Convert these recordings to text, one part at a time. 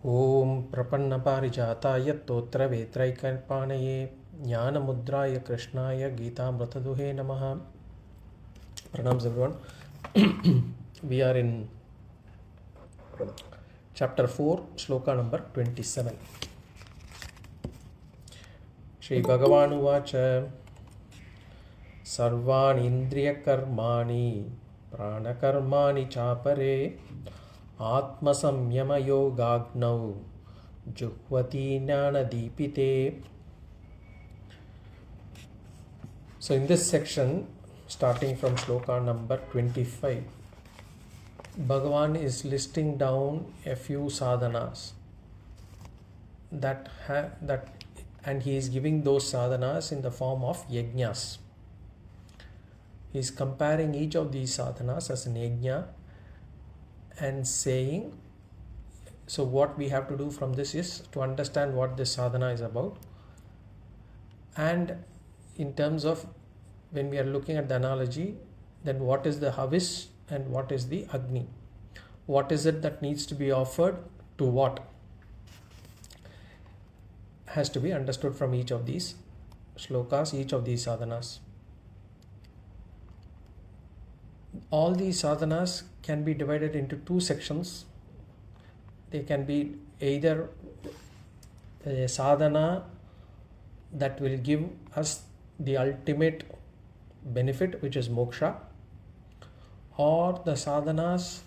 ॐ प्रपन्नपारिजाताय तोत्रवेत्रैकपाणये ज्ञानमुद्राय कृष्णाय गीतामृतदुहे नमः. Pranams everyone. We are in chapter 4, sloka number 27. Shri Bhagavan Uvacha Sarvani Indriya Karmani Pranakarmani Chapare Ātma Samyama Yogāgnau Juhvati Jnana Dīpite. So in this section, starting from sloka number 25, Bhagavan is listing down a few sadhanas and he is giving those sadhanas in the form of yajnas. He is comparing each of these sadhanas as an yajna and saying, so what we have to do from this is to understand what this sadhana is about, and in terms of when we are looking at the analogy, then what is the havis and what is the agni, what is it that needs to be offered to what, has to be understood from each of these slokas, each of these sadhanas. All these sadhanas can be divided into two sections. They can be either a sadhana that will give us the ultimate benefit, which is moksha, or the sadhanas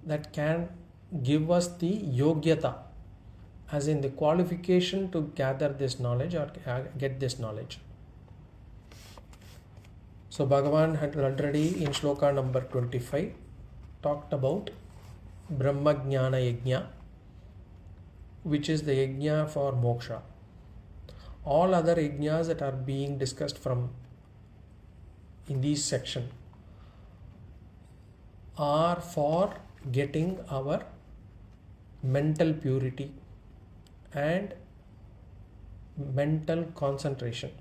that can give us the yogyata, as in the qualification to gather this knowledge or get this knowledge. So Bhagavan had already in sloka number 25 talked about Brahma Jnana Yajna, which is the yajna for moksha. All other yajnas that are being discussed from in this section are for getting our mental purity and mental concentration.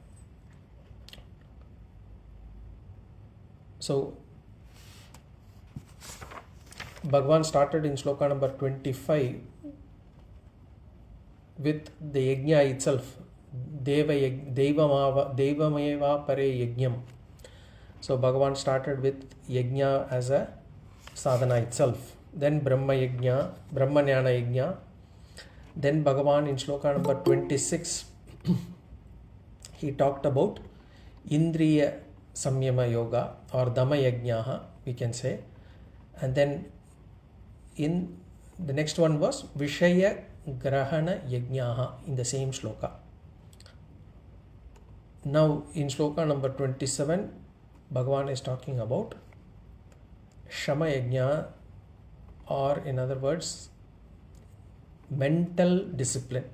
So Bhagavan started in sloka number 25 with the yajna itself, Devameva Pare Yajnam. So Bhagavan started with yajna as a sadhana itself, then Brahma Jnana Yajna. Then Bhagavan in sloka number 26 he talked about Indriya Samyama Yoga or Dhamma Yajnaha, we can say. And then in the next one was Vishaya Grahana Yajnaha in the same sloka. Now in sloka number 27, Bhagavan is talking about Shama Yajna, or in other words, mental discipline.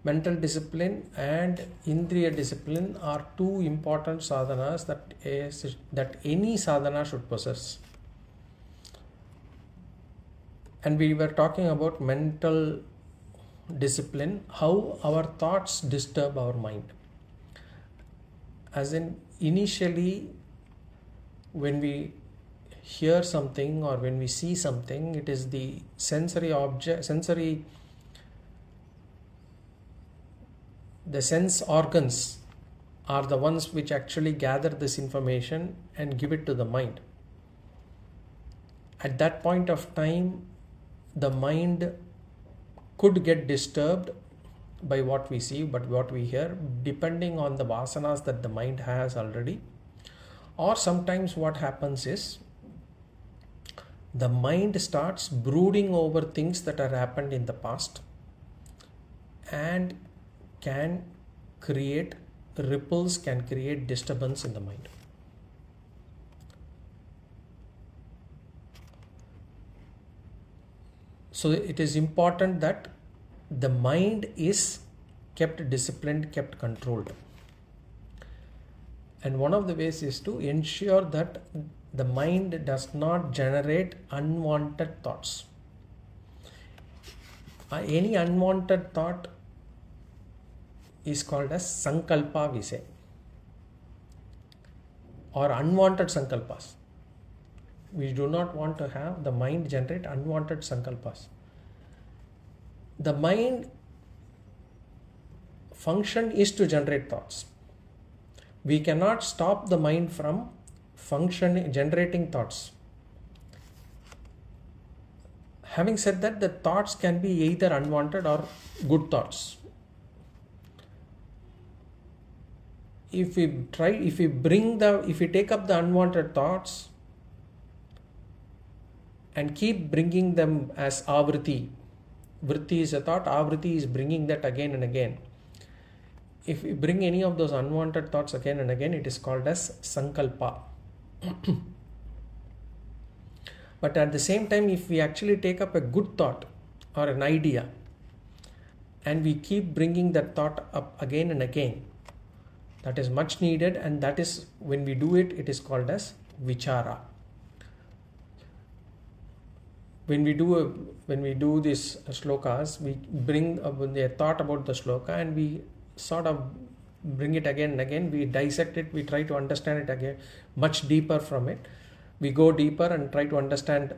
Mental discipline and Indriya discipline are two important sadhanas that any sadhana should possess. And we were talking about mental discipline, how our thoughts disturb our mind. As in, initially, when we hear something or when we see something, it is the the sense organs are the ones which actually gather this information and give it to the mind. At that point of time, the mind could get disturbed by what we see, but what we hear, depending on the vaasanaas that the mind has already. Or sometimes what happens is the mind starts brooding over things that have happened in the past and can create ripples, can create disturbance in the mind. So it is important that the mind is kept disciplined, kept controlled. And one of the ways is to ensure that the mind does not generate unwanted thoughts. Any unwanted thought is called as Sankalpa, we say, or unwanted Sankalpas. We do not want to have the mind generate unwanted Sankalpas. The mind function is to generate thoughts. We cannot stop the mind from generating thoughts. Having said that, the thoughts can be either unwanted or good thoughts. If we take up the unwanted thoughts and keep bringing them as avriti. Vritti is a thought, avriti is bringing that again and again. If we bring any of those unwanted thoughts again and again, it is called as Sankalpa. But at the same time, if we actually take up a good thought or an idea and we keep bringing that thought up again and again, that is much needed, and that is, when we do it, it is called as Vichara. When we do these slokas, we bring a thought about the sloka and we sort of bring it again and again. We dissect it, we try to understand it again much deeper from it. We go deeper and try to understand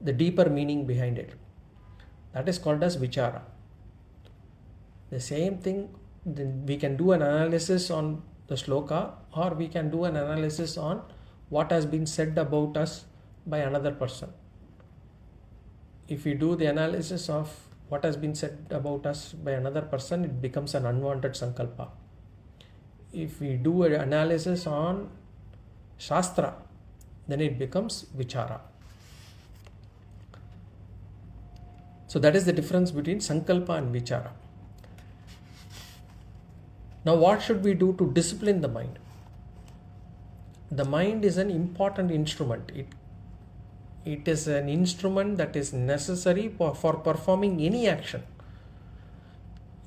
the deeper meaning behind it. That is called as Vichara. The same thing, then we can do an analysis on the sloka, or we can do an analysis on what has been said about us by another person. If we do the analysis of what has been said about us by another person, it becomes an unwanted sankalpa. If we do an analysis on Shastra, then it becomes Vichara. So that is the difference between Sankalpa and Vichara. Now what should we do to discipline the mind? The mind is an important instrument. It is an instrument that is necessary for performing any action.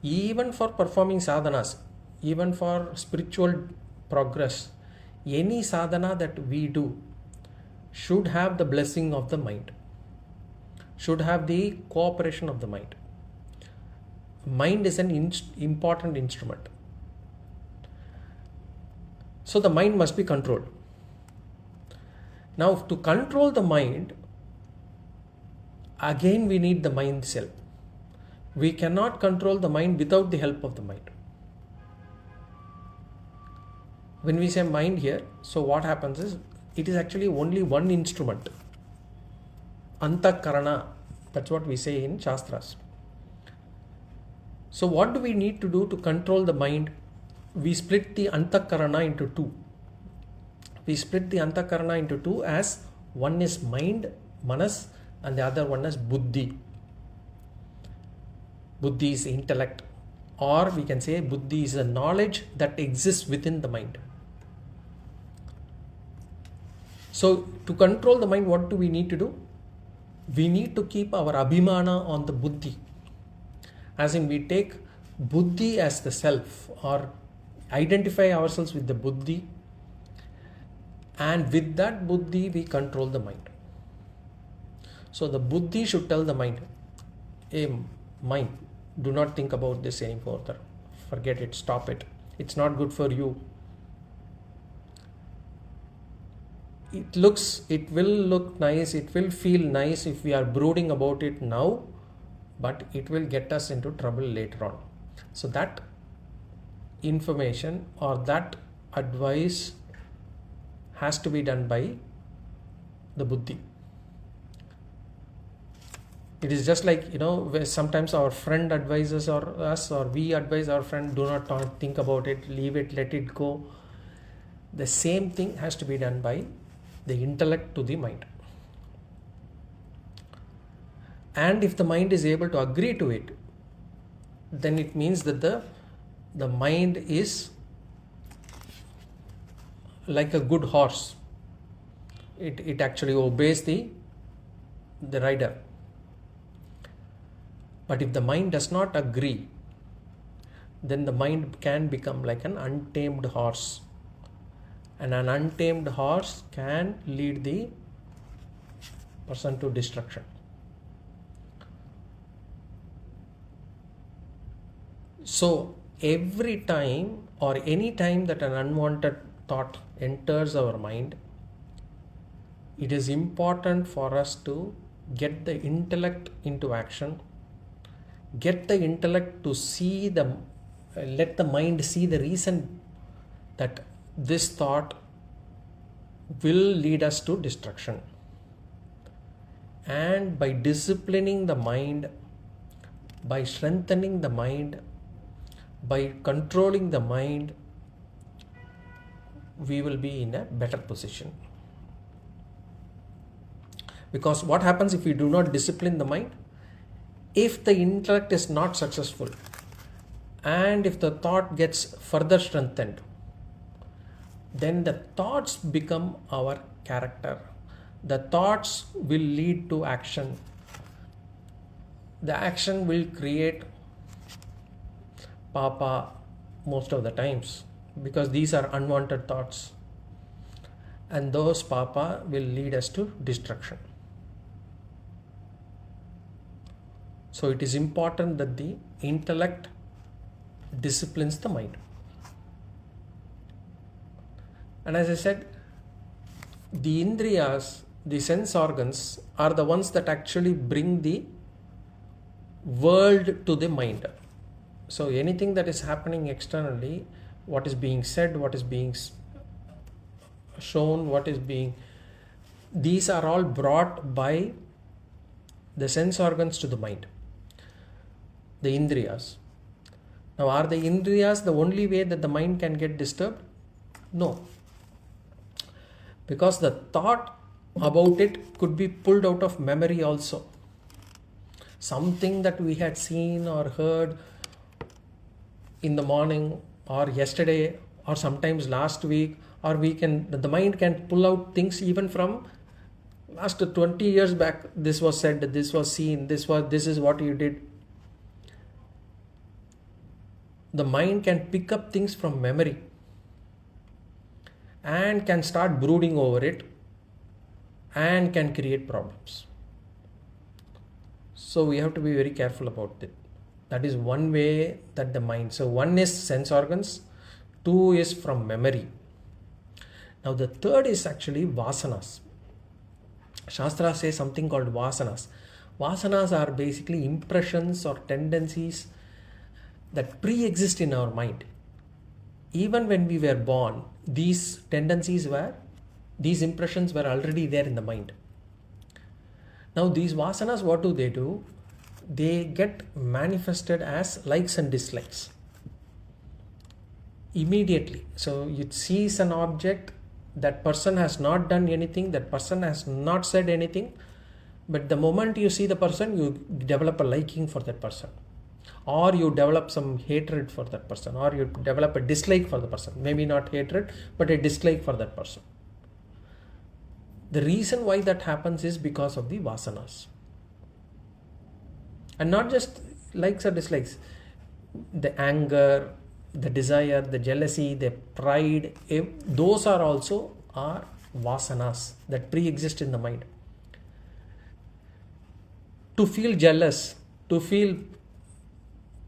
Even for performing sadhanas, even for spiritual progress, any sadhana that we do should have the blessing of the mind, should have the cooperation of the mind. Mind is an important instrument. So the mind must be controlled. Now, to control the mind, again we need the mind self. We cannot control the mind without the help of the mind. When we say mind here, so what happens is, it is actually only one instrument. Antakarana, that's what we say in Shastras. So what do we need to do to control the mind? We split the Antakarana into two. We split the Antakarana into two, as one is mind, manas, and the other one is buddhi. Buddhi is intellect, or we can say buddhi is a knowledge that exists within the mind. So to control the mind, what do we need to do? We need to keep our abhimana on the buddhi. As in, we take buddhi as the self, or identify ourselves with the buddhi, and with that buddhi we control the mind. So the buddhi should tell the mind, hey mind, do not think about this any further. Forget it, stop it. It's not good for you. It will look nice, it will feel nice if we are brooding about it now, but it will get us into trouble later on. So that information or that advice has to be done by the buddhi. It is just like, where sometimes our friend advises us, or we advise our friend, do not think about it, leave it, let it go. The same thing has to be done by the intellect to the mind. And if the mind is able to agree to it, then it means that the mind is like a good horse. It actually obeys the rider. But if the mind does not agree, then the mind can become like an untamed horse. And an untamed horse can lead the person to destruction. So every time or any time that an unwanted thought enters our mind, it is important for us to get the intellect into action, get the intellect to see let the mind see the reason that this thought will lead us to destruction. And by disciplining the mind, by strengthening the mind, by controlling the mind, we will be in a better position. Because what happens if we do not discipline the mind? If the intellect is not successful and if the thought gets further strengthened, then the thoughts become our character. The thoughts will lead to action. The action will create papa most of the times, because these are unwanted thoughts, and those papa will lead us to destruction. So it is important that the intellect disciplines the mind. And as I said, the indriyas, the sense organs, are the ones that actually bring the world to the mind. So anything that is happening externally, what is being said, what is being shown, these are all brought by the sense organs to the mind, the indriyas. Now, are the indriyas the only way that the mind can get disturbed? No. Because the thought about it could be pulled out of memory also. Something that we had seen or heard in the morning or yesterday or sometimes last week, or the mind can pull out things even from last 20 years back. This was said, this was seen, this is what you did. The mind can pick up things from memory and can start brooding over it and can create problems. So we have to be very careful about it. That is one way that the mind. So one is sense organs, two is from memory. Now the third is actually vaasanaas. Shastra says something called vaasanaas. Vaasanaas are basically impressions or tendencies that pre-exist in our mind. Even when we were born, these impressions were already there in the mind. Now these vasanas, what do? They get manifested as likes and dislikes immediately. So you see an object, that person has not done anything, that person has not said anything, but the moment you see the person, you develop a liking for that person, or you develop some hatred for that person, or you develop a dislike for the person. Maybe not hatred, but a dislike for that person. The reason why that happens is because of the vasanas. And not just likes or dislikes. The anger, the desire, the jealousy, the pride, those are also vasanas that pre-exist in the mind. To feel jealous, to feel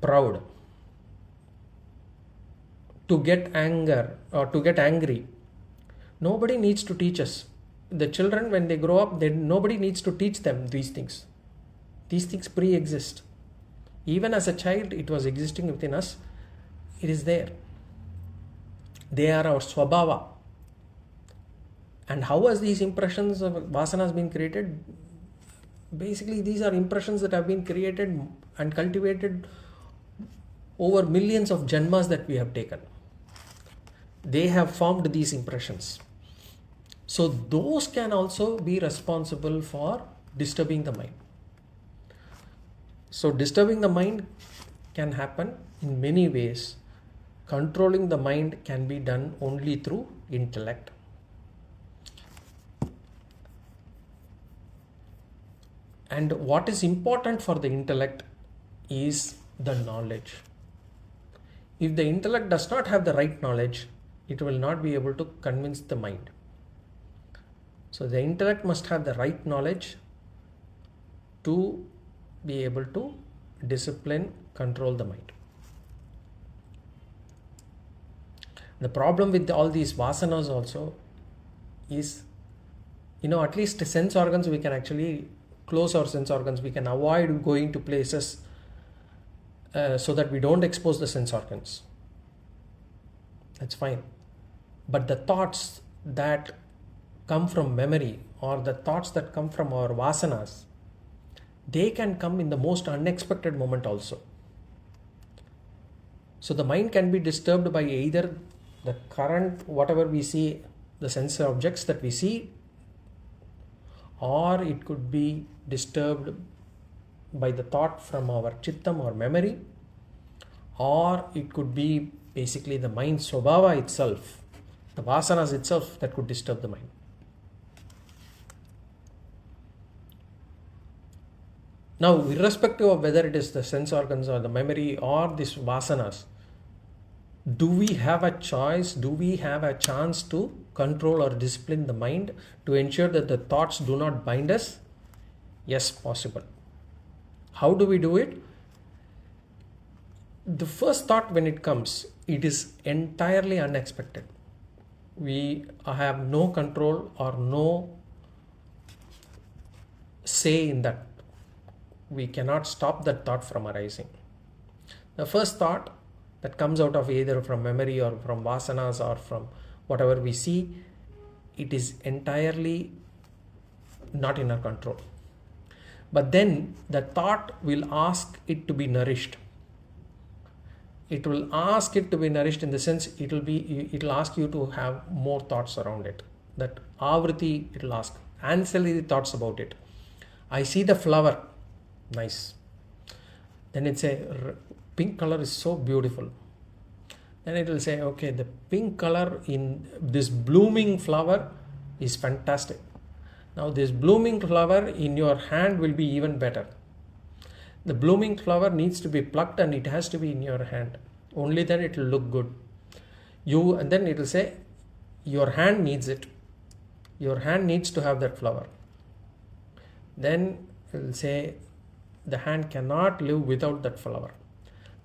proud, to get anger or to get angry, nobody needs to teach us. The children, when they grow up, nobody needs to teach them these things. These things pre-exist. Even as a child, it was existing within us. It is there. They are our swabhava. And how has these impressions of vasanas been created? Basically, these are impressions that have been created and cultivated over millions of janmas that we have taken. They have formed these impressions. So those can also be responsible for disturbing the mind. So disturbing the mind can happen in many ways. Controlling the mind can be done only through intellect. And what is important for the intellect is the knowledge. If the intellect does not have the right knowledge, it will not be able to convince the mind. So the intellect must have the right knowledge to be able to discipline, control the mind. The problem with all these vasanas also is, at least sense organs, we can actually close our sense organs. We can avoid going to places so that we don't expose the sense organs. That's fine. But the thoughts that come from memory or the thoughts that come from our vasanas, they can come in the most unexpected moment also. So the mind can be disturbed by either the current, whatever we see, the sense objects that we see, or it could be disturbed by the thought from our chittam or memory, or it could be basically the mind swabhava itself, the vasanas itself, that could disturb the mind. Now, irrespective of whether it is the sense organs or the memory or this vasanas, do we have a choice? Do we have a chance to control or discipline the mind to ensure that the thoughts do not bind us? Yes, possible. How do we do it? The first thought when it comes, it is entirely unexpected. We have no control or no say in that. We cannot stop that thought from arising. The first thought that comes out of either from memory or from vasanas or from whatever we see, it is entirely not in our control. But then the thought will ask it to be nourished. It will ask it to be nourished in the sense it will ask you to have more thoughts around it. That avriti, it will ask ancillary thoughts about it. I see the flower, nice. Then it say pink color is so beautiful. Then it will say, okay, the pink color in this blooming flower is fantastic. Now this blooming flower in your hand will be even better. The blooming flower needs to be plucked and it has to be in your hand. Only then it will look good. And then it will say, your hand needs it. Your hand needs to have that flower. Then it will say, the hand cannot live without that flower.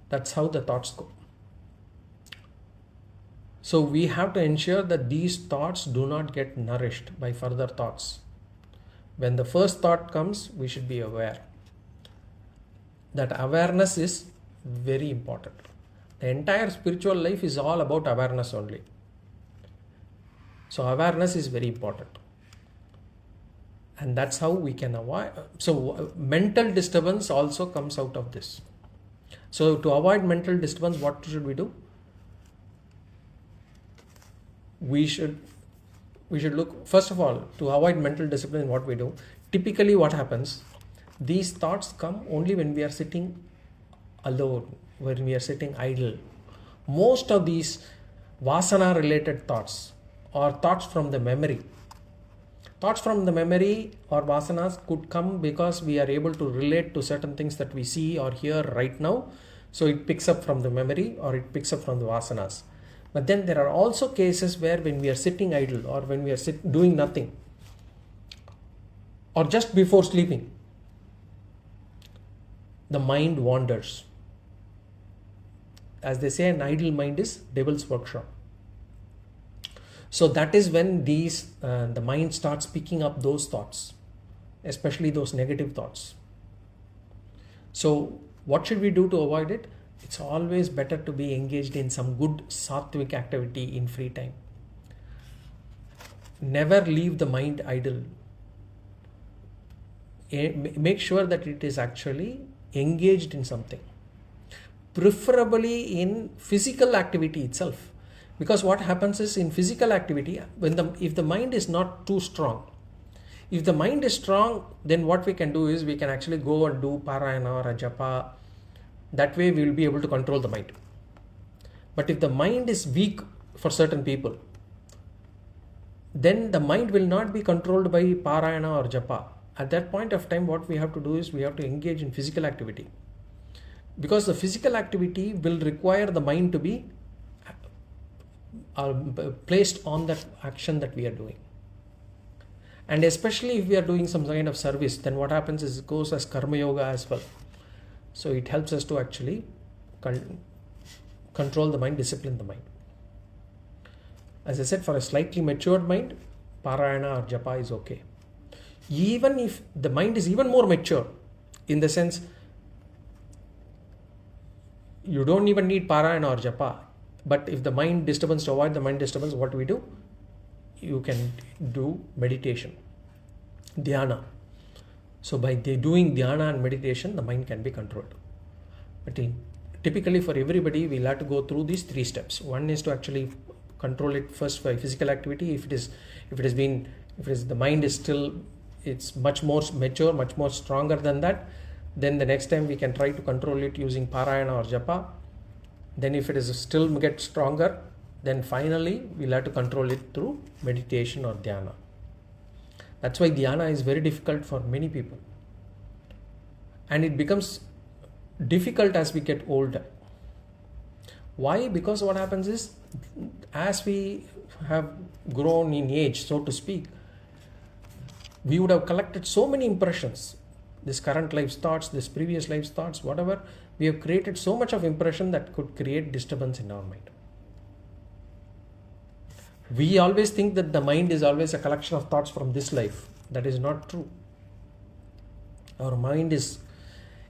That's how the thoughts go. So we have to ensure that these thoughts do not get nourished by further thoughts. When the first thought comes, we should be aware. That awareness is very important. The entire spiritual life is all about awareness only. So awareness is very important. And that's how we can avoid. So mental disturbance also comes out of this. So to avoid mental disturbance, what should we do? We should look, first of all, to avoid mental discipline, what we do. Typically what happens, these thoughts come only when we are sitting alone, when we are sitting idle. Most of these vasana related thoughts or thoughts from the memory. Thoughts from the memory or vasanas could come because we are able to relate to certain things that we see or hear right now. So it picks up from the memory or it picks up from the vasanas. But then there are also cases where when we are sitting idle or when we are doing nothing or just before sleeping, the mind wanders. As they say, an idle mind is devil's workshop. So that is when the mind starts picking up those thoughts, especially those negative thoughts. So what should we do to avoid it? It's always better to be engaged in some good sattvic activity in free time. Never leave the mind idle. Make sure that it is actually engaged in something. Preferably in physical activity itself. Because what happens is in physical activity, if the mind is not too strong, if the mind is strong, then what we can do is we can actually go and do parayana or a japa. That way we will be able to control the mind. But if the mind is weak for certain people, then the mind will not be controlled by parayana or japa. At that point of time, what we have to do is we have to engage in physical activity. Because the physical activity will require the mind to be placed on that action that we are doing. And especially if we are doing some kind of service, then what happens is it goes as karma yoga as well. So it helps us to actually control the mind, discipline the mind. As I said, for a slightly matured mind, parayana or japa is okay. Even if the mind is even more mature, in the sense You don't even need parayana or japa. But if the mind disturbance, to avoid the mind disturbance, what we do? You can do meditation, dhyana. So by doing dhyana and meditation, the mind can be controlled. But typically for everybody, we'll have to go through these 3 steps. One is to actually control it first by physical activity. If the mind is still, it's much more mature, much more stronger than that, then the next time we can try to control it using parayana or japa. Then if it is still get stronger, then finally we'll have to control it through meditation or dhyana. That's why dhyana is very difficult for many people. And it becomes difficult as we get older. Why? Because what happens is, as we have grown in age, so to speak, we would have collected so many impressions. This current life's thoughts, this previous life's thoughts, whatever, we have created so much of impression that could create disturbance in our mind. We always think that the mind is always a collection of thoughts from this life. That is not true. Our mind is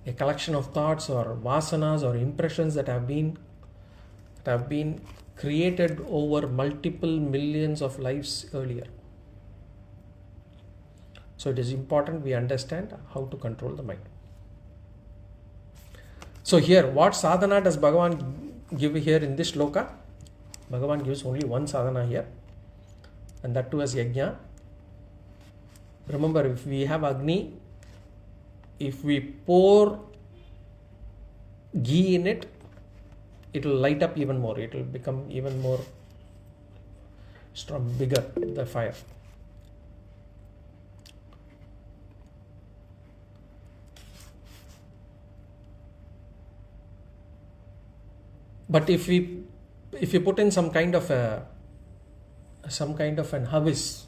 a collection of thoughts or vaasanaas or impressions that have been created over multiple millions of lives earlier. So it is important we understand how to control the mind. So here, what sadhana does Bhagavan give here in this sloka? Bhagavan gives only one sadhana here, and that too as yajna. Remember, if we have Agni, if we pour ghee in it, it will light up even more. It will become even more strong, bigger, the fire. But if you put in some kind of an havis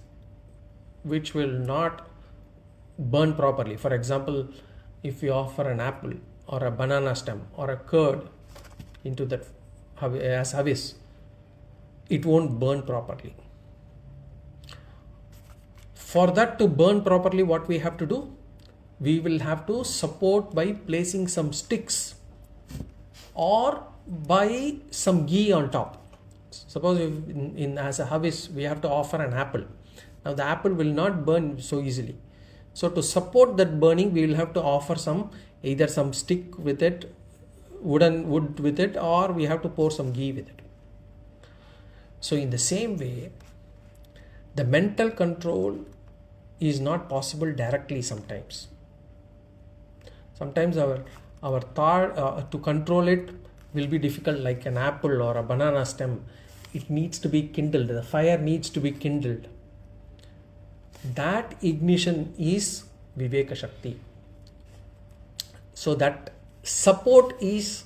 which will not burn properly, for example, if you offer an apple or a banana stem or a curd into that as havis, it won't burn properly. For that to burn properly, what we have to do? We will have to support by placing some sticks or by some ghee on top. Suppose if as a havis we have to offer an apple. Now the apple will not burn so easily. So to support that burning, we will have to offer either some stick with it, wood with it, or we have to pour some ghee with it. So in the same way, the mental control is not possible directly sometimes. Sometimes our thought to control it will be difficult, like an apple or a banana stem. It needs to be kindled. The fire needs to be kindled. That ignition is Viveka Shakti. So that support is,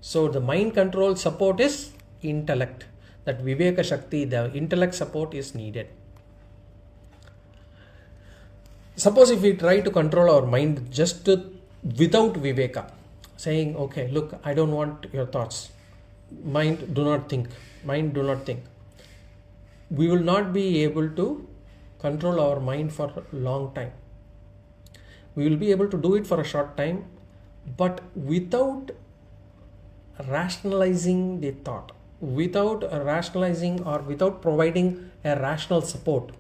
so the mind control support is intellect. That Viveka Shakti, the intellect support is needed. Suppose if we try to control our mind just without Viveka, saying, okay, look, I don't want your thoughts. Mind, do not think. Mind, do not think. We will not be able to control our mind for a long time. We will be able to do it for a short time, but without rationalizing the thought, without rationalizing or without providing a rational support,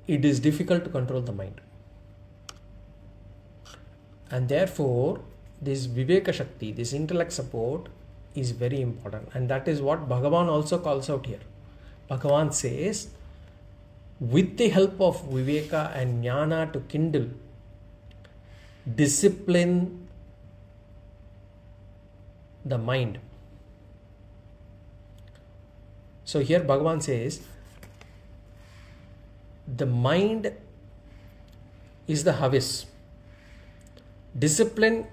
it is difficult to control the mind. And therefore, this Viveka Shakti, this intellect support is very important. And that is what Bhagavan also calls out here. Bhagavan says, with the help of Viveka and Jnana to kindle, discipline the mind. So here Bhagavan says, the mind is the havis. Discipline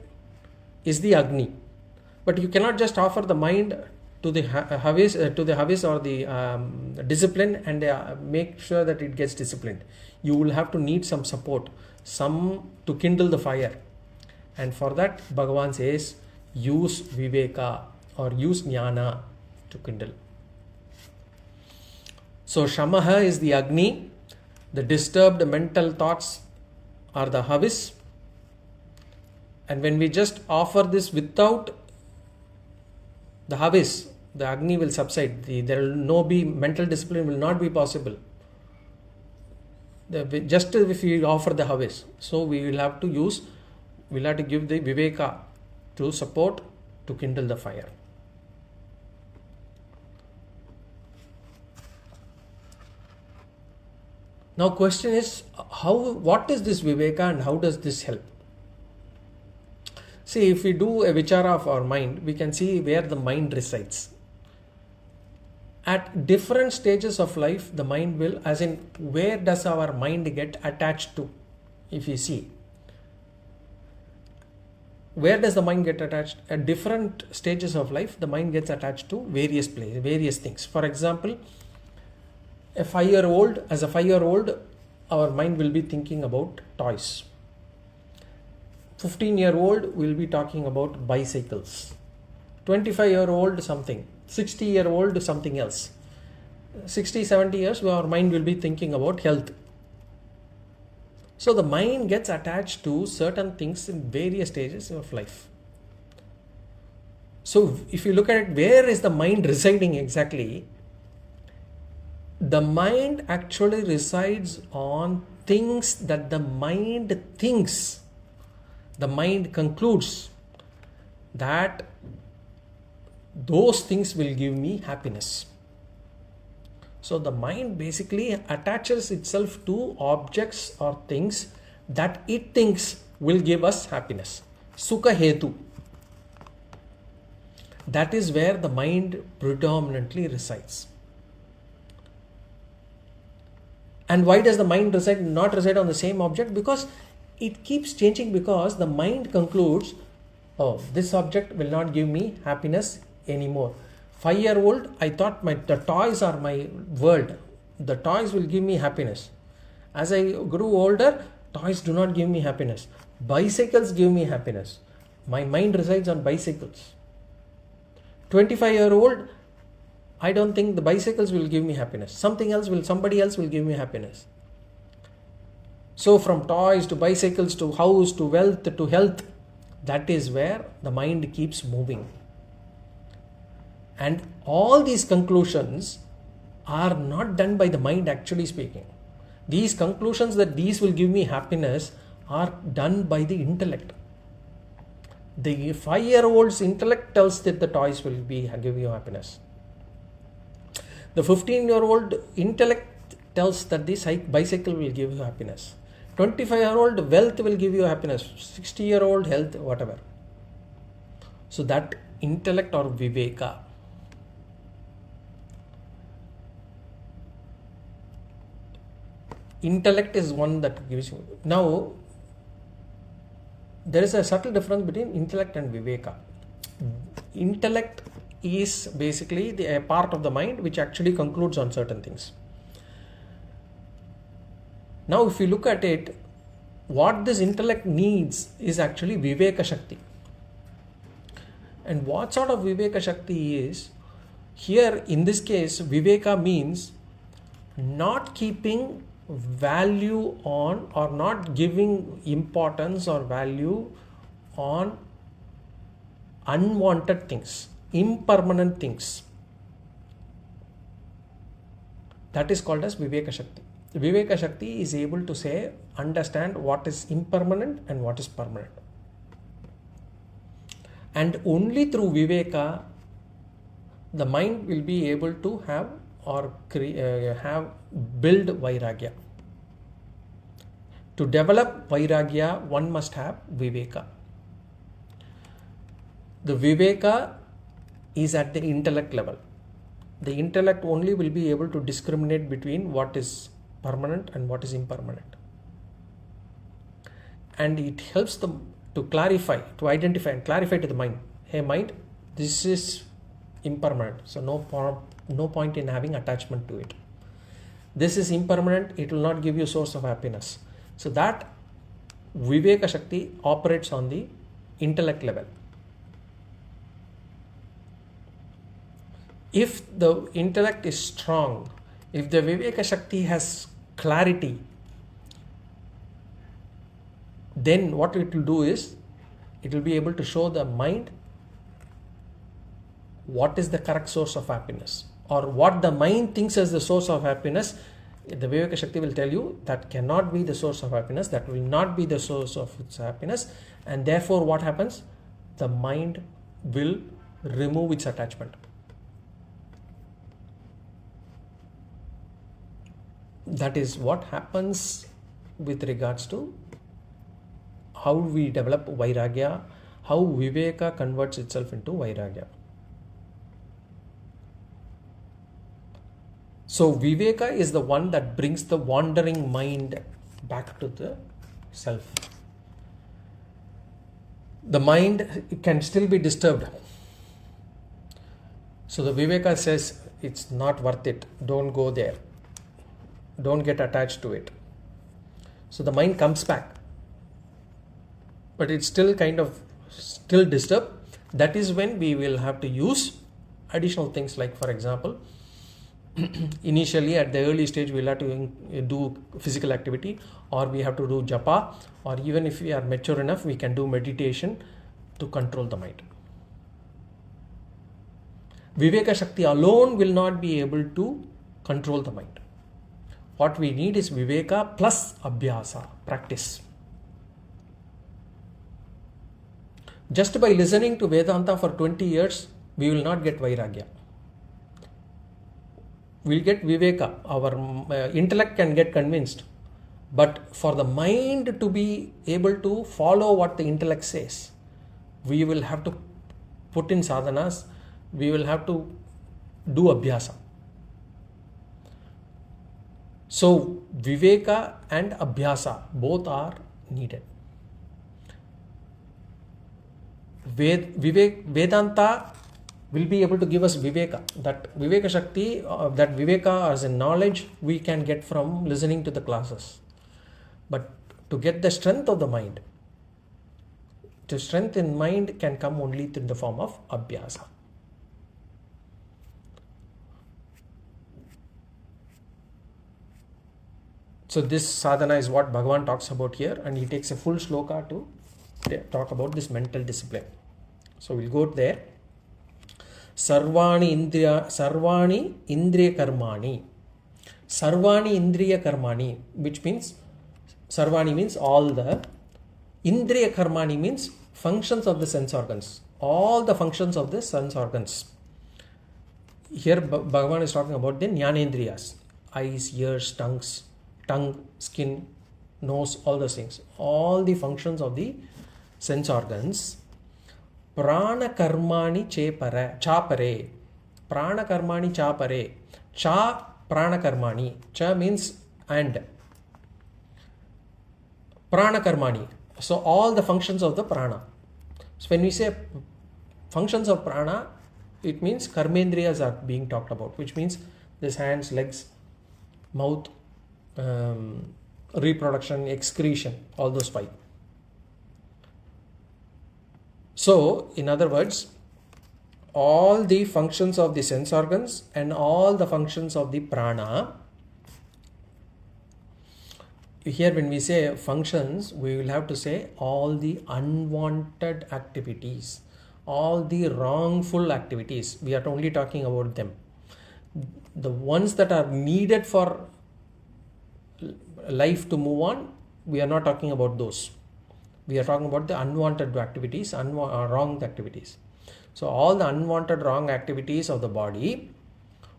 is the Agni. But you cannot just offer the mind to the havis or the discipline and make sure that it gets disciplined. You will have to need some support, some to kindle the fire. And for that, Bhagavan says, use Viveka or use Jnana to kindle. So Shama is the Agni, the disturbed mental thoughts are the havis, And when we just offer this without the havis, the Agni will subside. There will no be mental discipline, will not be possible. Just if we offer the havis, so we will have to give the viveka to support, to kindle the fire. Now question is, what is this viveka and how does this help? See, if we do a vichara of our mind, we can see where the mind resides. At different stages of life, the mind will, as in where does our mind get attached to? If you see, where does the mind get attached? At different stages of life, the mind gets attached to various places, various things. For example, as a 5-year-old, our mind will be thinking about toys. 15-year-old will be talking about bicycles. 25-year-old something. 60-year-old something else. 60, 70 years, our mind will be thinking about health. So the mind gets attached to certain things in various stages of life. So if you look at it, where is the mind residing exactly? The mind actually resides on things that the mind thinks. The mind concludes that those things will give me happiness. So the mind basically attaches itself to objects or things that it thinks will give us happiness. Sukha hetu. That is where the mind predominantly resides. And why does the mind not reside on the same object? Because it keeps changing, because the mind concludes, oh, this object will not give me happiness anymore. 5-year-old, I thought the toys are my world. The toys will give me happiness. As I grew older, toys do not give me happiness. Bicycles give me happiness. My mind resides on bicycles. 25-year-old, I don't think the bicycles will give me happiness. Somebody else will give me happiness. So from toys to bicycles to house to wealth to health, that is where the mind keeps moving. And all these conclusions are not done by the mind actually speaking. These conclusions that these will give me happiness are done by the intellect. The 5-year-old's intellect tells that the toys will give you happiness. The 15-year-old intellect tells that the bicycle will give you happiness. 25-year-old wealth will give you happiness. 60-year-old health, whatever. So that intellect or viveka. Intellect is one that gives you. Now, there is a subtle difference between intellect and viveka. Intellect is basically a part of the mind which actually concludes on certain things. Now, if you look at it, what this intellect needs is actually viveka shakti. And what sort of viveka shakti is? Here, in this case, viveka means not keeping value on or not giving importance or value on unwanted things, impermanent things. That is called as Viveka Shakti. Viveka Shakti is able to understand what is impermanent and what is permanent. And only through Viveka, the mind will be able to have or build Vairagya. To develop Vairagya, one must have Viveka. The Viveka is at the intellect level. The intellect only will be able to discriminate between what is permanent and what is impermanent. And it helps them to clarify, to identify and clarify to the mind. Hey mind, this is impermanent, so no point in having attachment to it. This is impermanent, it will not give you source of happiness. So that Viveka Shakti operates on the intellect level. If the intellect is strong, if the Viveka Shakti has clarity, then what it will do is, It will be able to show the mind what is the correct source of happiness, or what the mind thinks as the source of happiness. The Viveka Shakti will tell you that cannot be the source of happiness, that will not be the source of its happiness, and therefore what happens? The mind will remove its attachment. That is what happens with regards to how we develop Vairagya, how Viveka converts itself into Vairagya. So Viveka is the one that brings the wandering mind back to the self. The mind can still be disturbed. So the Viveka says it's not worth it. Don't go there. Don't get attached to it. So the mind comes back. But it's still still disturbed. That is when we will have to use additional things, like for example, initially at the early stage we'll have to do physical activity, or we have to do japa, or even if we are mature enough we can do meditation to control the mind. Viveka Shakti alone will not be able to control the mind. What we need is Viveka plus Abhyasa, practice. Just by listening to Vedanta for 20 years, we will not get Vairagya. We'll get Viveka. Our intellect can get convinced. But for the mind to be able to follow what the intellect says, we will have to put in sadhanas, we will have to do Abhyasa. So Viveka and Abhyasa both are needed. Vedanta will be able to give us Viveka. That Viveka Shakti, that Viveka as a knowledge we can get from listening to the classes. But to get the strength of the mind, the strength in mind can come only in the form of Abhyasa. So this sadhana is what Bhagavan talks about here, and he takes a full shloka to talk about this mental discipline. So we'll go there. Sarvani indriya karmani. Sarvani indriya karmani, which means Sarvani means all the, Indriya karmani means functions of the sense organs. All the functions of the sense organs. Here Bhagavan is talking about the Jnanendriyas. Eyes, ears, tongue, skin, nose, all those things. All the functions of the sense organs. Prana karmani chapare. Prana karmani chapare. Cha prana karmani. Cha means and. Prana karmani. So all the functions of the prana. So when we say functions of prana, it means karmendriyas are being talked about, which means this hands, legs, mouth, reproduction, excretion, all those five. So in other words, all the functions of the sense organs and all the functions of the prana. Here when we say functions, we will have to say all the unwanted activities, all the wrongful activities. We are only talking about them. The ones that are needed for life to move on, we are not talking about those. We are talking about the unwanted activities, wrong activities. So all the unwanted wrong activities of the body,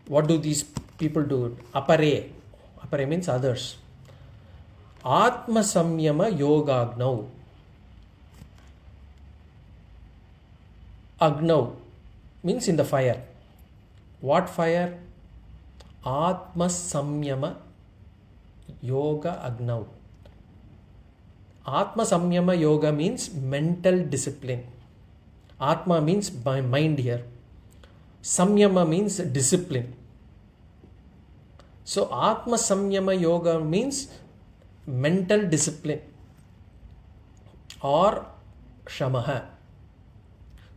what do these people do? Apare. Apare means others. Ātma Samyama Yogagnau. Agnau means in the fire. What fire? Ātma Samyama Yoga Agnau. Ātma Samyama Yoga means mental discipline. Ātma means by mind here. Samyama means discipline. So Ātma Samyama Yoga means mental discipline or Shama.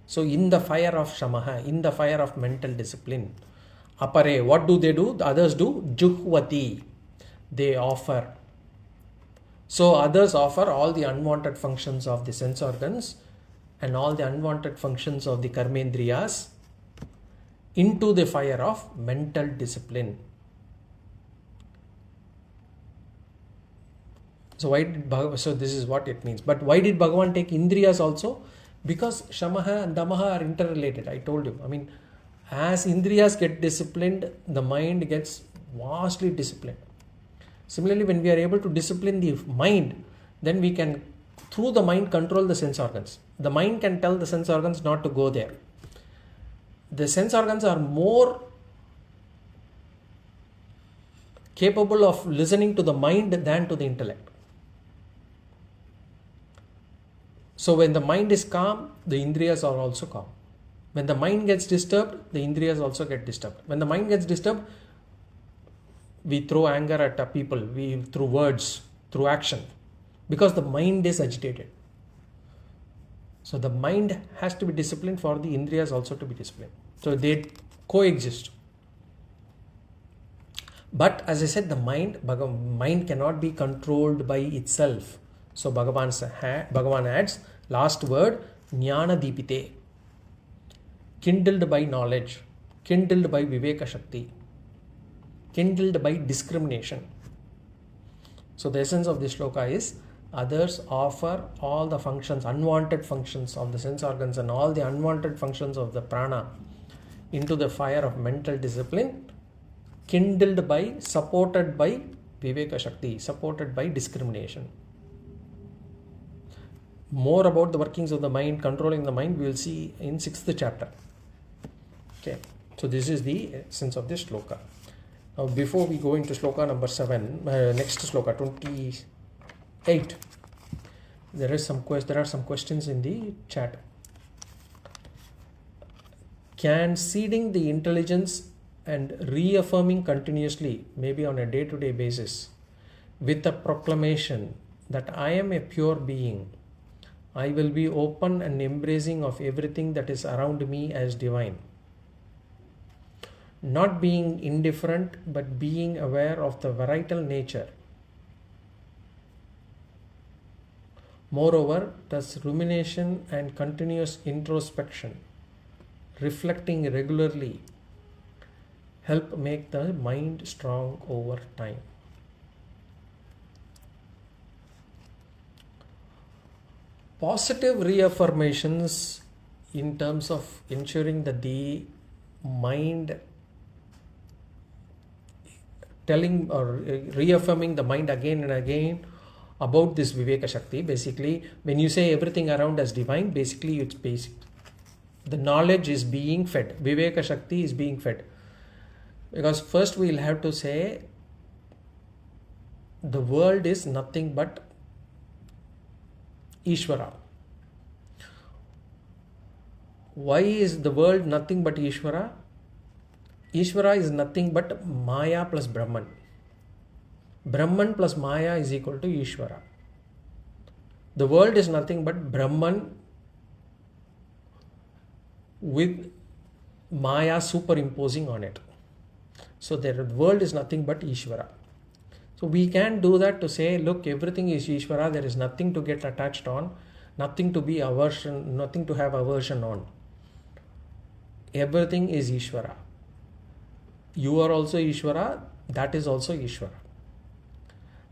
So in the fire of Shama, in the fire of mental discipline, Apare, what do they do? The others do Juhvati. They offer. So others offer all the unwanted functions of the sense organs and all the unwanted functions of the karmendriyas into the fire of mental discipline. So this is what it means. But why did Bhagavan take indriyas also? Because shamaha and damaha are interrelated. I told you. I mean, as indriyas get disciplined, the mind gets vastly disciplined. Similarly, when we are able to discipline the mind, then we can, through the mind, control the sense organs. The mind can tell the sense organs not to go there. The sense organs are more capable of listening to the mind than to the intellect. So when the mind is calm, the indriyas are also calm. When the mind gets disturbed, the indriyas also get disturbed. When the mind gets disturbed, we throw anger at people, through words, through action, because the mind is agitated. So the mind has to be disciplined for the indriyas also to be disciplined. So they coexist. But as I said, the mind cannot be controlled by itself. So Bhagavan adds, last word, Jnana Dipite, kindled by knowledge, kindled by Viveka Shakti, kindled by discrimination. So the essence of this sloka is, others offer all the functions, unwanted functions of the sense organs and all the unwanted functions of the prana into the fire of mental discipline, kindled by, supported by Viveka Shakti, supported by discrimination. More about the workings of the mind, controlling the mind, we will see in 6th chapter. Okay, so this is the essence of this sloka. Now, before we go into sloka number 7, next sloka 28, there are some questions in the chat. Can seeding the intelligence and reaffirming continuously, maybe on a day-to-day basis, with a proclamation that I am a pure being, I will be open and embracing of everything that is around me as divine, not being indifferent but being aware of the varietal nature. Moreover, does rumination and continuous introspection, reflecting regularly, help make the mind strong over time? Positive reaffirmations in terms of ensuring that the mind, telling or reaffirming the mind again and again about this Viveka Shakti. Basically, when you say everything around as divine, basically it's basic. The knowledge is being fed. Viveka Shakti is being fed. Because first we'll have to say the world is nothing but Ishvara. Why is the world nothing but Ishvara? Ishvara is nothing but Maya plus Brahman. Brahman plus Maya is equal to Ishvara. The world is nothing but Brahman with Maya superimposing on it. So the world is nothing but Ishvara. So we can do that to say, look, everything is Ishvara, there is nothing to get attached on, nothing to be aversion, nothing to have aversion on. Everything is Ishvara. You are also Ishvara, that is also Ishvara.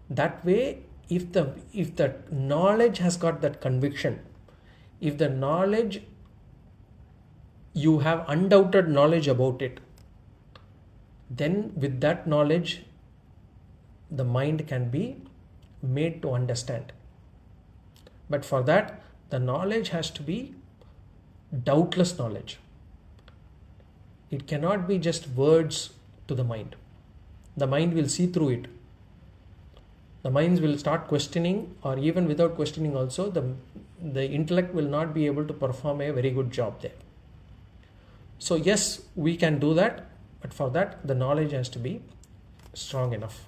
That way, if the knowledge has got that conviction, if the knowledge, you have undoubted knowledge about it, then with that knowledge, the mind can be made to understand. But for that, the knowledge has to be doubtless knowledge. It cannot be just words to the mind. The mind will see through it. The minds will start questioning, or even without questioning also, the intellect will not be able to perform a very good job there. So yes, we can do that, but for that, the knowledge has to be strong enough.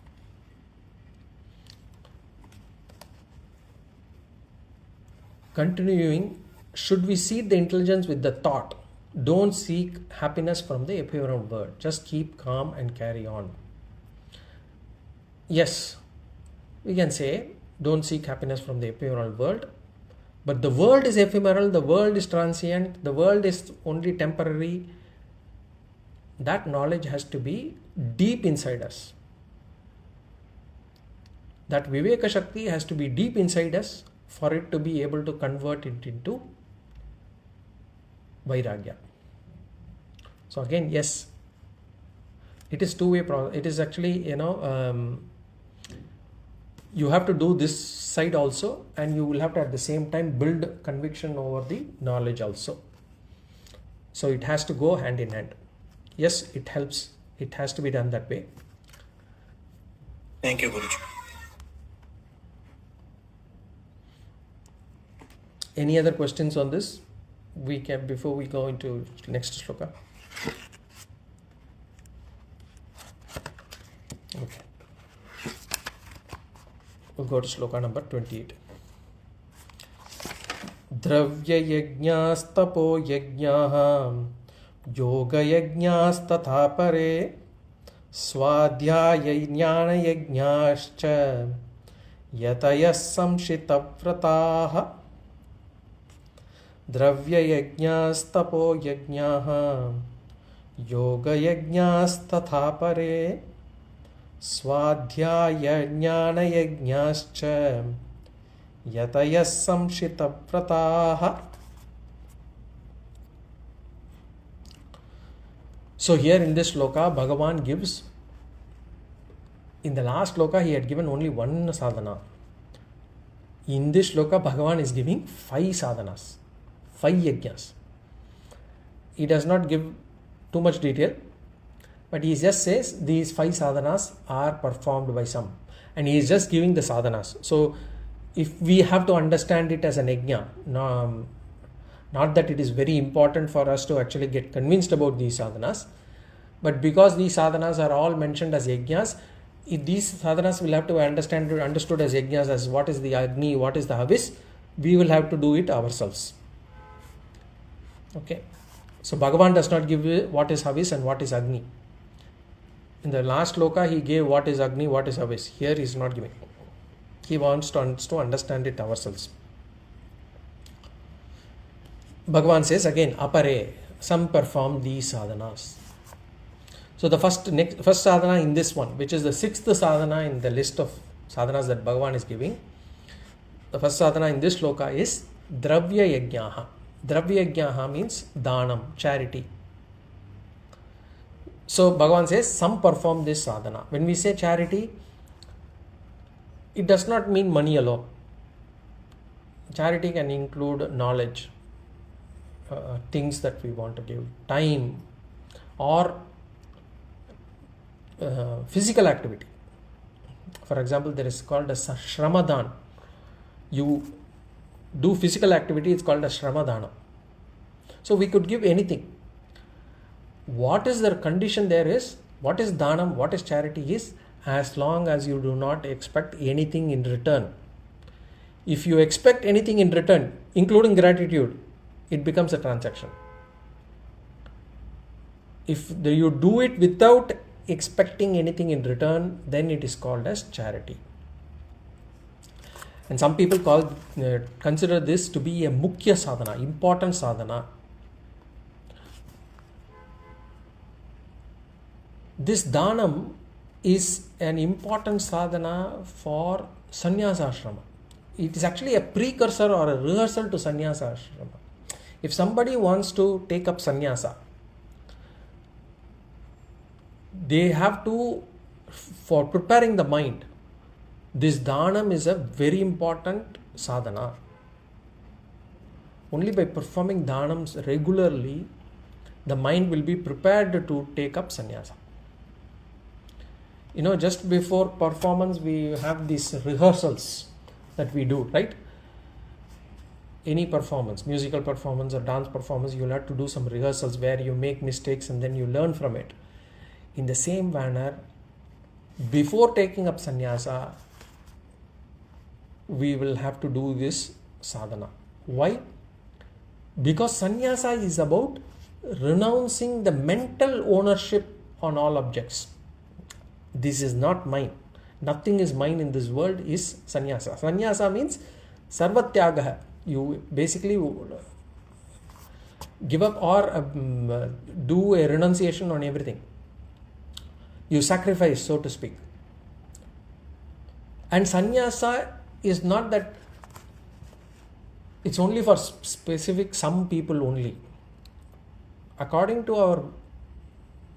Continuing, should we seed the intelligence with the thought, don't seek happiness from the ephemeral world, just keep calm and carry on? Yes, we can say, don't seek happiness from the ephemeral world, But the world is ephemeral, the world is transient, the world is only temporary. That knowledge has to be deep inside us. That Viveka Shakti has to be deep inside us for it to be able to convert it into Vairagya. So again, yes, it is two-way process. It is actually, you have to do this side also, and you will have to at the same time build conviction over the knowledge also. So it has to go hand in hand. Yes, it helps. It has to be done that way. Thank you, Guruji. Any other questions on this? We can, before we go into next sloka. Okay. We'll go to sloka number 28. Dravya yajnastapo yajnaha yoga yajnastatha pare swadhyaya jnana yajnascha yatayas samshitavrataha. Dravya yajnastapo yajnaha yoga yajnastatha pare swadhyaya jnana yajnascha yatayas samshitavrataha. So here in this sloka, Bhagavan gives, in the last sloka he had given only one sadhana. In this sloka, Bhagavan is giving 5 sadhanas, 5 yajnas. He does not give too much detail, but he just says these 5 sadhanas are performed by some, and he is just giving the sadhanas. So if we have to understand it as an yajna, not that it is very important for us to actually get convinced about these sadhanas, but because these sadhanas are all mentioned as yajnas, if these sadhanas will have to be understood as yajnas, as what is the agni, what is the havis, we will have to do it ourselves. Okay. So Bhagavan does not give what is havis and what is agni. In the last sloka he gave what is agni, what is havis. Here he is not giving. He wants us to understand it ourselves. Bhagavan says again, apare, some perform these sadhanas. So the first sadhana in this one, which is the 6th sadhana in the list of sadhanas that Bhagavan is giving, the first sadhana in this sloka is dravya yajnaha. Dravya yajnaha means dhanam, charity. So Bhagavan says some perform this sadhana. When we say charity, it does not mean money alone. Charity can include knowledge, things that we want to give, time, or physical activity. For example, there is called a Shramadhan. You do physical activity, it's called a Shramadhana. So we could give anything. What is the condition there is, what is dhanam, what is charity is, as long as you do not expect anything in return. If you expect anything in return, including gratitude, it becomes a transaction. If you do it without expecting anything in return, then it is called as charity. And some people consider this to be a mukhya sadhana, important sadhana. This dhanam is an important sadhana for sannyasa ashrama. It is actually a precursor or a rehearsal to sannyasa ashrama. If somebody wants to take up sannyasa, they have to, for preparing the mind, this dhanam is a very important sadhana. Only by performing dhanams regularly, the mind will be prepared to take up sannyasa. Just before performance, we have these rehearsals that we do, right? Any performance, musical performance or dance performance, you'll have to do some rehearsals where you make mistakes and then you learn from it. In the same manner, before taking up sannyasa, we will have to do this sadhana. Why? Because sannyasa is about renouncing the mental ownership on all objects. This is not mine. Nothing is mine in this world is sannyasa. Sannyasa means sarvatyagaha. You basically give up or do a renunciation on everything. You sacrifice, so to speak. And sannyasa is not that it's only for specific some people only. According to our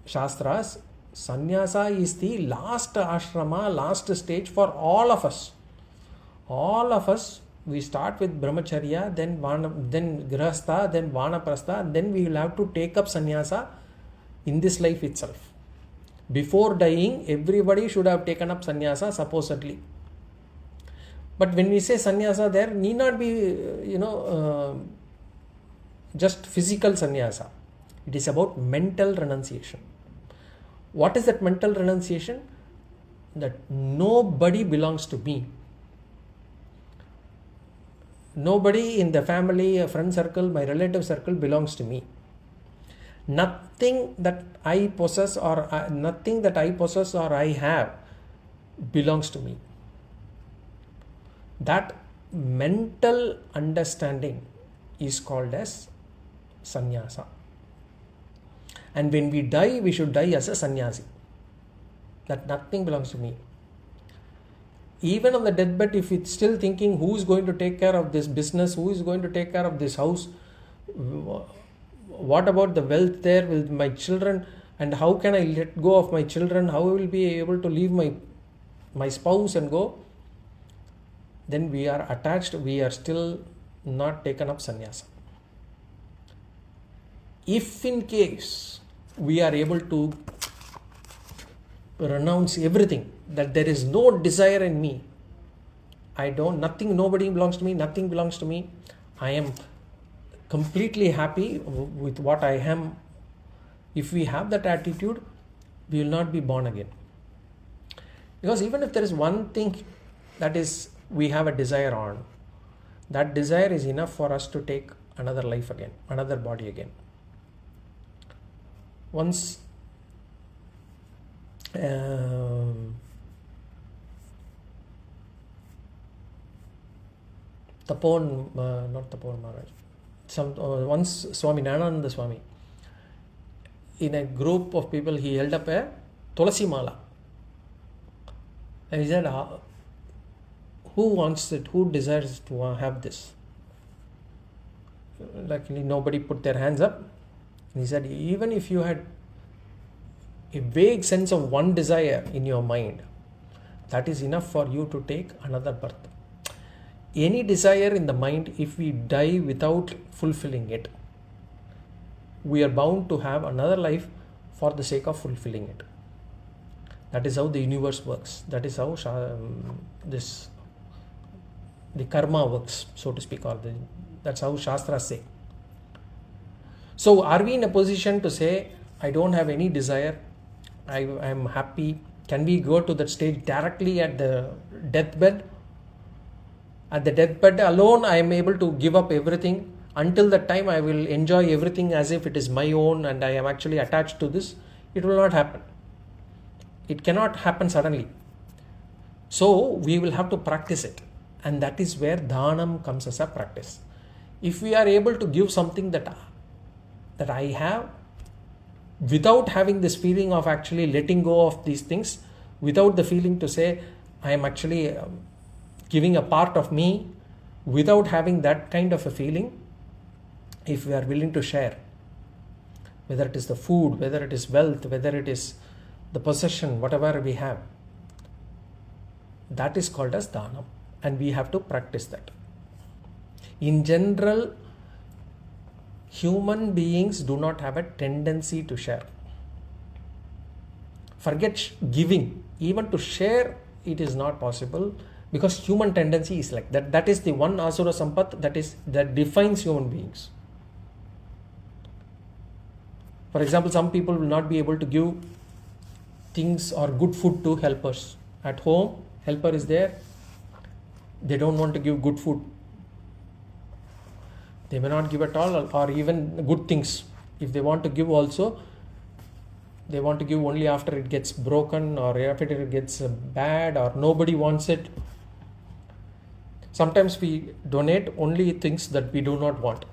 shastras, sannyasa is the last ashrama, last stage for all of us. All of us, we start with brahmacharya, then grihastha, then vanaprastha, then we will have to take up sannyasa in this life itself. Before dying, everybody should have taken up sannyasa supposedly. But when we say sannyasa, there need not be, just physical sannyasa. It is about mental renunciation. What is that mental renunciation? That nobody belongs to me. Nobody in the family, a friend circle, my relative circle belongs to me. Nothing that I possess or I have belongs to me. That mental understanding is called as sannyasa. And when we die, we should die as a sannyasi. That nothing belongs to me. Even on the deathbed, if it's still thinking who is going to take care of this business, who is going to take care of this house, what about the wealth there with my children, and how can I let go of my children, how I will be able to leave my spouse and go, then we are attached, we are still not taken up sannyasa. If in case we are able to renounce everything, that there is no desire in me, nobody belongs to me, nothing belongs to me, I am completely happy with what I am. If we have that attitude, we will not be born again. Because even if there is one thing that is we have a desire on, that desire is enough for us to take another life again, another body again. Once once Swami Nana Swami, in a group of people, he held up a Tulasi Mala. And he said, who wants it? Who desires to have this? Luckily, nobody put their hands up. And he said, even if you had a vague sense of one desire in your mind, that is enough for you to take another birth. Any desire in the mind, if we die without fulfilling it, we are bound to have another life for the sake of fulfilling it. That is how the universe works. That is how the karma works, so to speak, or that's how Shastras say. So are we in a position to say, I don't have any desire, I am happy? Can we go to that stage directly at the deathbed? At the deathbed alone, I am able to give up everything. Until that time, I will enjoy everything as if it is my own and I am actually attached to this. It will not happen. It cannot happen suddenly. So we will have to practice it. And that is where dhanam comes as a practice. If we are able to give something that I have, without having this feeling of actually letting go of these things, without the feeling to say, I am actually giving a part of me, without having that kind of a feeling, if we are willing to share, whether it is the food, whether it is wealth, whether it is the possession, whatever we have, that is called as dhanam. And we have to practice that. In general, human beings do not have a tendency to share. Forget giving. Even to share, it is not possible, because human tendency is like that. That is the one asura sampat that defines human beings. For example, some people will not be able to give things or good food to helpers. At home, helper is there. They don't want to give good food. They may not give at all, or even good things. If they want to give also, they want to give only after it gets broken or after it gets bad or nobody wants it. Sometimes we donate only things that we do not want.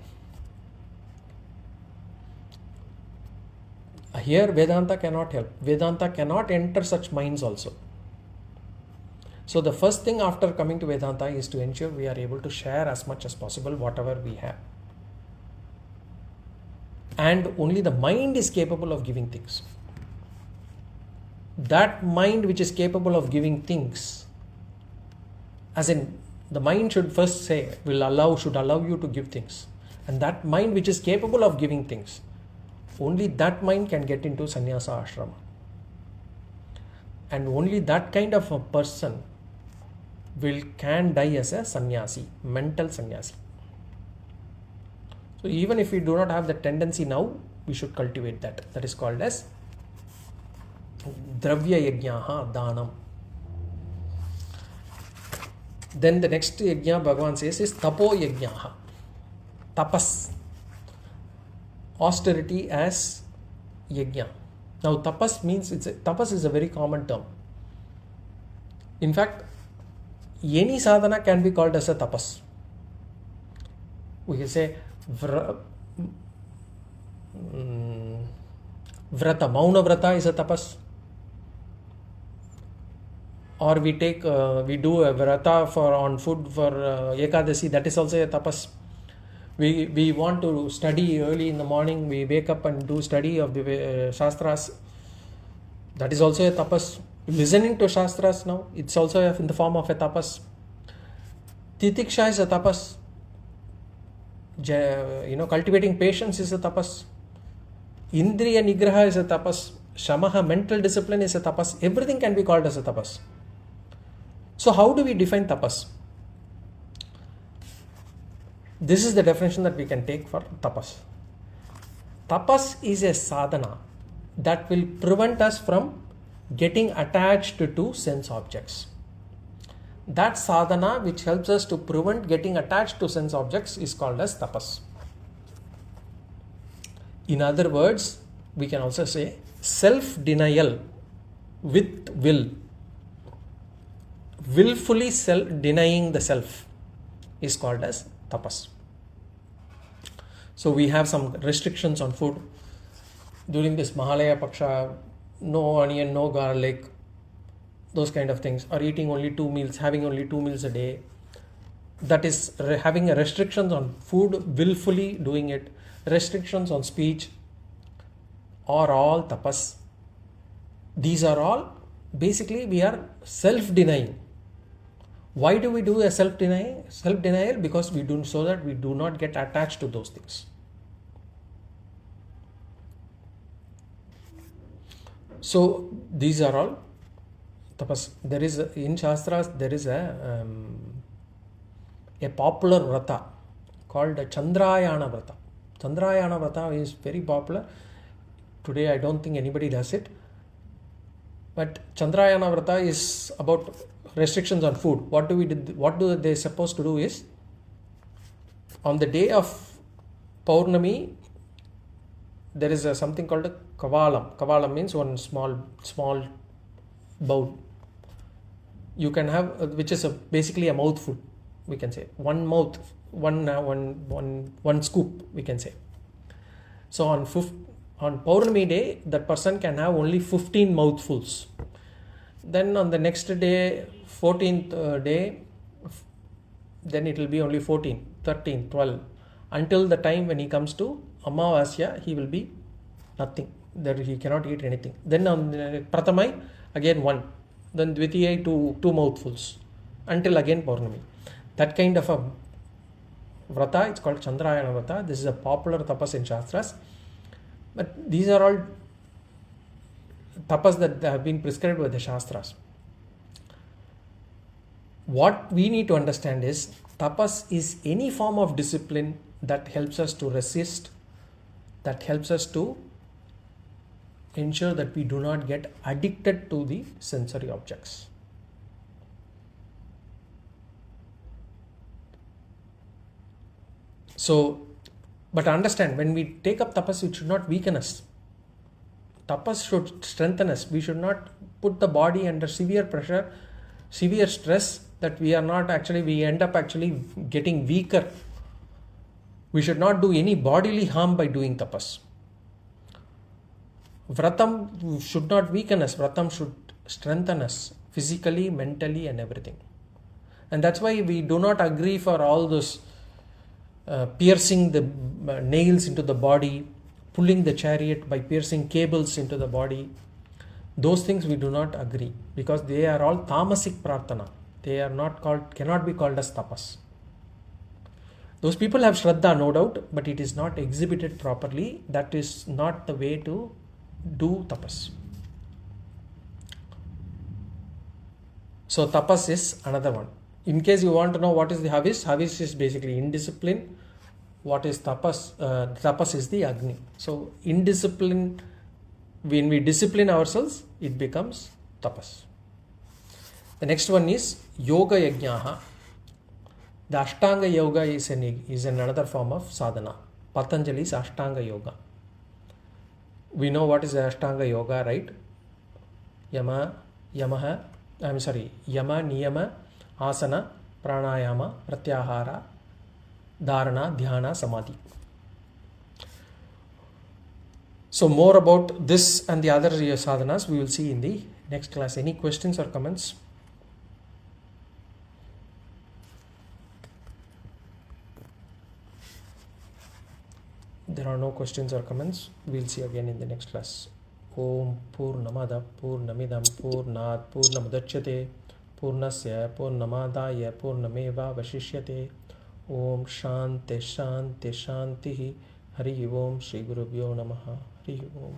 Here Vedanta cannot help. Vedanta cannot enter such minds also. So the first thing after coming to Vedanta is to ensure we are able to share as much as possible whatever we have. And only the mind is capable of giving things. That mind which is capable of giving things, as in the mind should first say, should allow you to give things. And that mind which is capable of giving things, only that mind can get into Sannyasa ashrama. And only that kind of a person can die as a sannyasi, mental sannyasi. So even if we do not have the tendency now, we should cultivate that. That is called as dravya yajnaha dhanam. Then the next yajna Bhagavan says is tapo yajnaha, tapas, austerity as yajna. Now tapas means tapas is a very common term. In fact, any sadhana can be called as a tapas. We can say vrata, mauna vrata is a tapas. Or we do a vrata on food for Ekadasi, that is also a tapas. We want to study early in the morning, we wake up and do study of the Shastras, that is also a tapas. Listening to Shastras now, it's also in the form of a tapas. Titiksha is a tapas. Cultivating patience is a tapas. Indriya nigraha is a tapas. Shama, mental discipline, is a tapas. Everything can be called as a tapas. So how do we define tapas? This is the definition that we can take for tapas. Tapas is a sadhana that will prevent us from getting attached to sense objects. That sadhana which helps us to prevent getting attached to sense objects is called as tapas. In other words, we can also say self-denial with will. Willfully denying the self is called as tapas. So we have some restrictions on food. During this Mahalaya Paksha, no onion, no garlic, those kind of things, or eating only 2 meals, having only 2 meals a day. That is having a restrictions on food, willfully doing it. Restrictions on speech are all tapas. These are all, basically we are self-denying. Why do we do a self-denial? Self-denial because we do so that we do not get attached to those things. So these are all tapas. There is in Shastras there is a popular vrata called Chandrayana vrata. Chandrayana vrata is very popular. Today I don't think anybody does it. But Chandrayana vrata is about restrictions on food. What do they supposed to do is, on the day of Paurnami, there is something called a kavalam. Kavalam means one small bowl. You can have, which is basically a mouthful. We can say one scoop. We can say. So on Paurnami day, that person can have only 15 mouthfuls. Then on the next day, 14th day, then it will be only 14, 13, 12. Until the time when he comes to Amavasya, he will be nothing. There he cannot eat anything. Then on Prathamai, again 1. Then Dvitiyai, 2 mouthfuls. Until again Paurnami. That kind of a vrata, it's called Chandrayana vrata. This is a popular tapas in Shastras. But these are all tapas that have been prescribed by the Shastras. What we need to understand is tapas is any form of discipline that helps us to resist, that helps us to ensure that we do not get addicted to the sensory objects. So, but understand, when we take up tapas, it should not weaken us. Tapas should strengthen us. We should not put the body under severe pressure severe stress that we end up actually getting weaker. We should not do any bodily harm by doing tapas. Vratam should not weaken us. Vratam should strengthen us physically, mentally, and everything. And that's why we do not agree for all those piercing the nails into the body, pulling the chariot by piercing cables into the body. Those things we do not agree, because they are all tamasic prarthana. They are cannot be called as tapas. Those people have shraddha, no doubt, but it is not exhibited properly. That is not the way to do tapas. So tapas is another one. In case you want to know what is the havis is basically indiscipline. What is tapas? Tapas is the Agni. So indiscipline, when we discipline ourselves, it becomes tapas. The next one is yoga yajnaha. The Ashtanga yoga is another form of sadhana. Patanjali's Ashtanga yoga. We know what is the Ashtanga yoga, right? Yama, Niyama, Asana, Pranayama, Pratyahara, Dharana, Dhyana, Samadhi. So more about this and the other sadhanas we will see in the next class. Any questions or comments? There are no questions or comments. We'll see again in the next class. Om Purnamada Purnamidam Purnat Purnamudachyate Purnasya Purnamadaya Purnameva Vashishyate. Om Shanti Shanti Shanti. Hari Om Shri Gurubhyo Namaha. Hari Om.